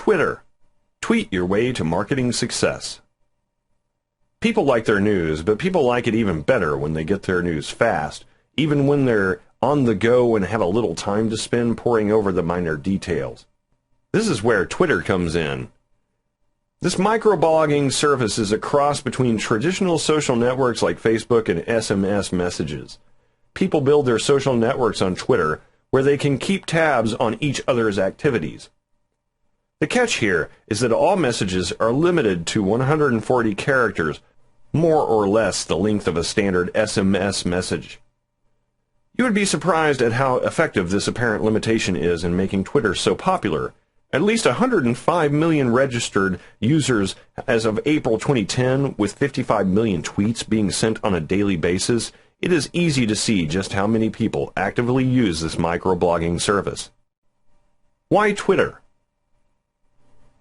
Twitter. Tweet your way to marketing success. People like their news, but people like it even better when they get their news fast, even when they're on the go and have a little time to spend poring over the minor details. This is where Twitter comes in. This microblogging service is a cross between traditional social networks like Facebook and SMS messages. People build their social networks on Twitter, where they can keep tabs on each other's activities. The catch here is that all messages are limited to 140 characters, more or less the length of a standard SMS message. You would be surprised at how effective this apparent limitation is in making Twitter so popular. At least 105 million registered users as of April 2010, with 55 million tweets being sent on a daily basis. It is easy to see just how many people actively use this microblogging service. Why Twitter?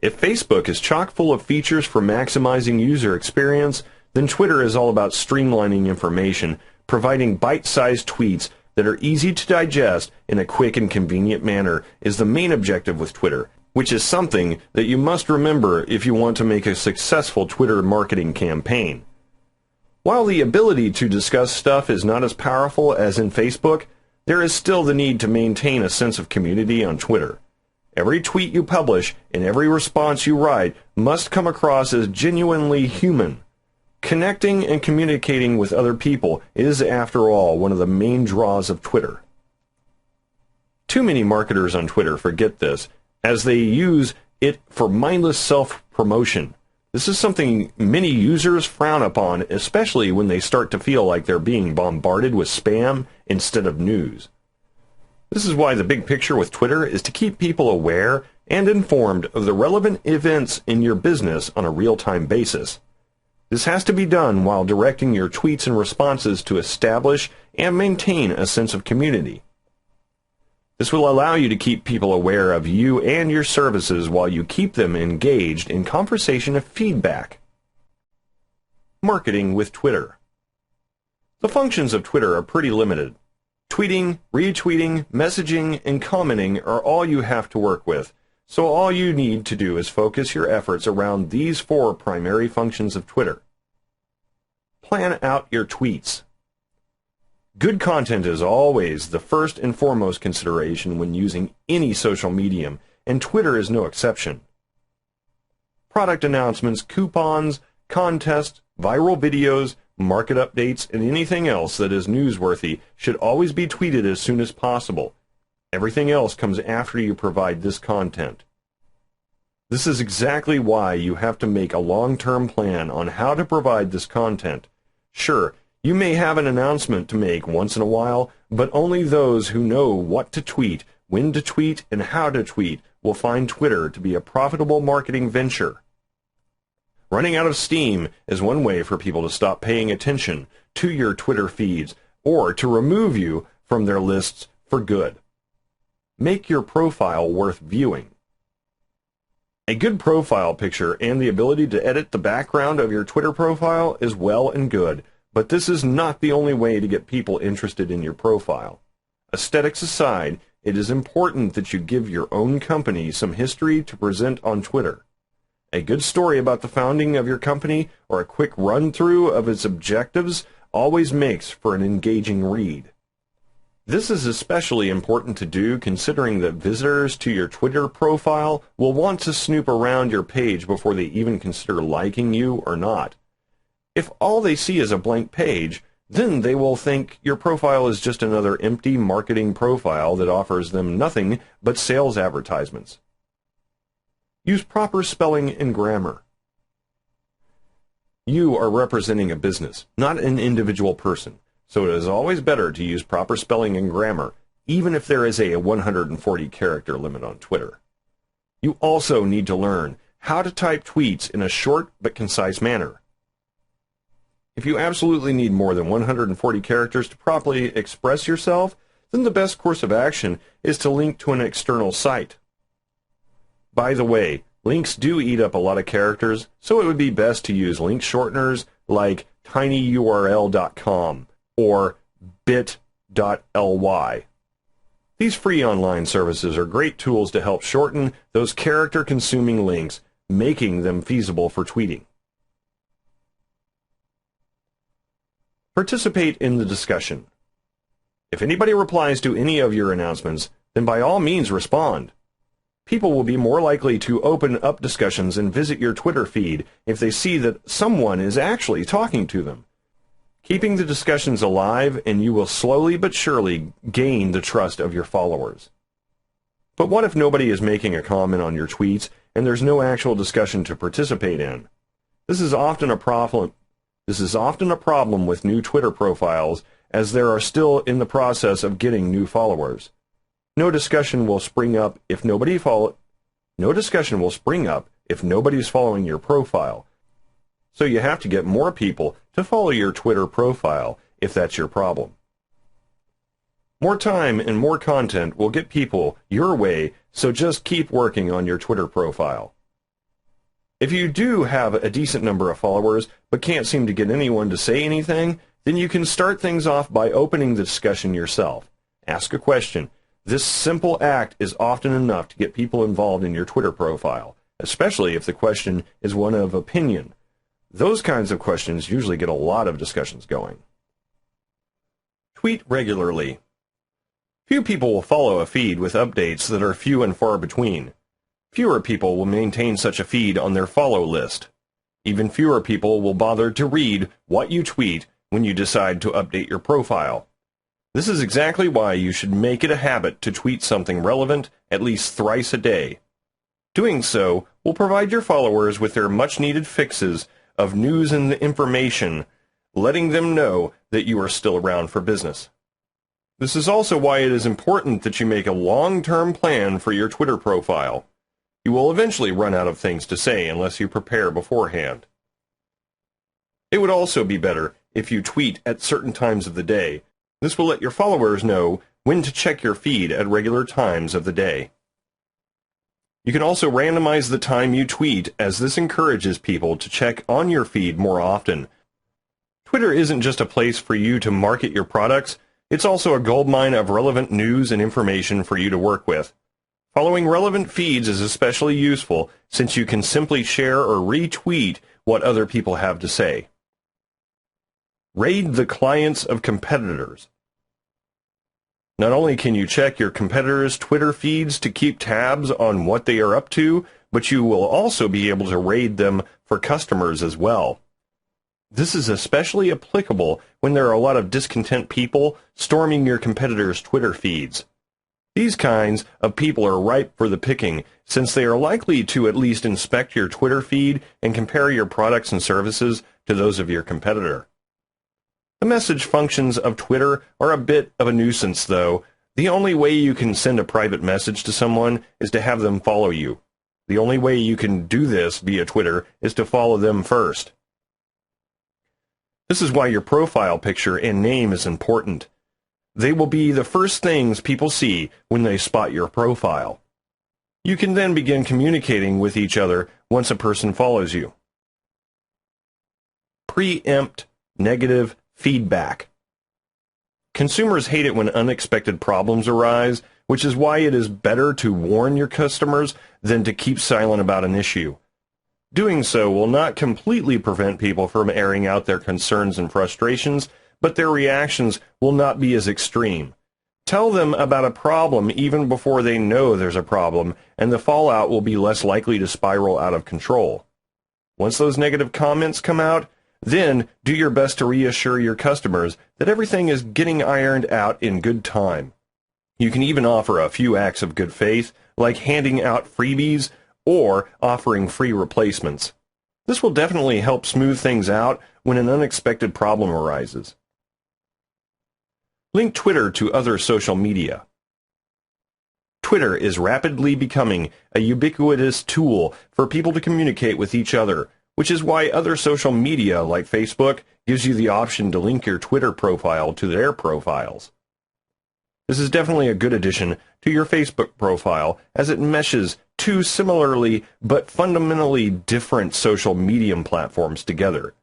If Facebook is chock full of features for maximizing user experience, then Twitter is all about streamlining information, providing bite-sized tweets that are easy to digest in a quick and convenient manner is the main objective with Twitter, which is something that you must remember if you want to make a successful Twitter marketing campaign. While the ability to discuss stuff is not as powerful as in Facebook, there is still the need to maintain a sense of community on Twitter. Every tweet you publish and every response you write must come across as genuinely human. Connecting and communicating with other people is, after all, one of the main draws of Twitter. Too many marketers on Twitter forget this, as they use it for mindless self-promotion. This is something many users frown upon, especially when they start to feel like they're being bombarded with spam instead of news. This is why the big picture with Twitter is to keep people aware and informed of the relevant events in your business on a real-time basis. This has to be done while directing your tweets and responses to establish and maintain a sense of community. This will allow you to keep people aware of you and your services while you keep them engaged in conversation and feedback. Marketing with Twitter. The functions of Twitter are pretty limited. Tweeting, retweeting, messaging, and commenting are all you have to work with, so all you need to do is focus your efforts around these 4 primary functions of Twitter. Plan out your tweets. Good content is always the first and foremost consideration when using any social medium, and Twitter is no exception. Product announcements, coupons, contests, viral videos, market updates, and anything else that is newsworthy should always be tweeted as soon as possible. Everything else comes after you provide this content. This is exactly why you have to make a long-term plan on how to provide this content. Sure, you may have an announcement to make once in a while, but only those who know what to tweet, when to tweet, and how to tweet will find Twitter to be a profitable marketing venture. Running out of steam is one way for people to stop paying attention to your Twitter feeds or to remove you from their lists for good. Make your profile worth viewing. A good profile picture and the ability to edit the background of your Twitter profile is well and good, but this is not the only way to get people interested in your profile. Aesthetics aside, it is important that you give your own company some history to present on Twitter. A good story about the founding of your company or a quick run-through of its objectives always makes for an engaging read. This is especially important to do considering that visitors to your Twitter profile will want to snoop around your page before they even consider liking you or not. If all they see is a blank page, then they will think your profile is just another empty marketing profile that offers them nothing but sales advertisements. Use proper spelling and grammar. You are representing a business, not an individual person, so it is always better to use proper spelling and grammar, even if there is a 140-character limit on Twitter. You also need to learn how to type tweets in a short but concise manner. If you absolutely need more than 140 characters to properly express yourself, then the best course of action is to link to an external site. By the way, links do eat up a lot of characters, so it would be best to use link shorteners like tinyurl.com or bit.ly. These free online services are great tools to help shorten those character-consuming links, making them feasible for tweeting. Participate in the discussion. If anybody replies to any of your announcements, then by all means respond. People will be more likely to open up discussions and visit your Twitter feed if they see that someone is actually talking to them. Keeping the discussions alive, and you will slowly but surely gain the trust of your followers. But what if nobody is making a comment on your tweets and there's no actual discussion to participate in? This is often a problem with new Twitter profiles, as they are still in the process of getting new followers. No discussion will spring up if nobody's following your profile. So you have to get more people to follow your Twitter profile if that's your problem. More time and more content will get people your way, so just keep working on your Twitter profile. If you do have a decent number of followers but can't seem to get anyone to say anything, then you can start things off by opening the discussion yourself. Ask a question. This simple act is often enough to get people involved in your Twitter profile, especially if the question is one of opinion. Those kinds of questions usually get a lot of discussions going. Tweet regularly. Few people will follow a feed with updates that are few and far between. Fewer people will maintain such a feed on their follow list. Even fewer people will bother to read what you tweet when you decide to update your profile. This is exactly why you should make it a habit to tweet something relevant at least thrice a day. Doing so will provide your followers with their much-needed fixes of news and information, letting them know that you are still around for business. This is also why it is important that you make a long-term plan for your Twitter profile. You will eventually run out of things to say unless you prepare beforehand. It would also be better if you tweet at certain times of the day. This will let your followers know when to check your feed at regular times of the day. You can also randomize the time you tweet, as this encourages people to check on your feed more often. Twitter isn't just a place for you to market your products, it's also a goldmine of relevant news and information for you to work with. Following relevant feeds is especially useful since you can simply share or retweet what other people have to say. Raid the clients of competitors. Not only can you check your competitors' Twitter feeds to keep tabs on what they are up to, but you will also be able to raid them for customers as well. This is especially applicable when there are a lot of discontent people storming your competitors' Twitter feeds. These kinds of people are ripe for the picking, since they are likely to at least inspect your Twitter feed and compare your products and services to those of your competitor. The message functions of Twitter are a bit of a nuisance, though. The only way you can send a private message to someone is to have them follow you. The only way you can do this via Twitter is to follow them first. This is why your profile picture and name is important. They will be the first things people see when they spot your profile. You can then begin communicating with each other once a person follows you. Preempt negative feedback. Consumers hate it when unexpected problems arise, which is why it is better to warn your customers than to keep silent about an issue. Doing so will not completely prevent people from airing out their concerns and frustrations, but their reactions will not be as extreme. Tell them about a problem even before they know there's a problem, and the fallout will be less likely to spiral out of control. Once those negative comments come out, then do your best to reassure your customers that everything is getting ironed out in good time. You can even offer a few acts of good faith, like handing out freebies or offering free replacements. This will definitely help smooth things out when an unexpected problem arises. Link Twitter to other social media. Twitter is rapidly becoming a ubiquitous tool for people to communicate with each other, which is why other social media like Facebook gives you the option to link your Twitter profile to their profiles. This is definitely a good addition to your Facebook profile, as it meshes two similarly but fundamentally different social medium platforms together.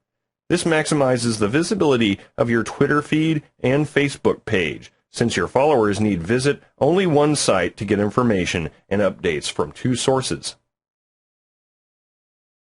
This maximizes the visibility of your Twitter feed and Facebook page, since your followers need visit only one site to get information and updates from two sources.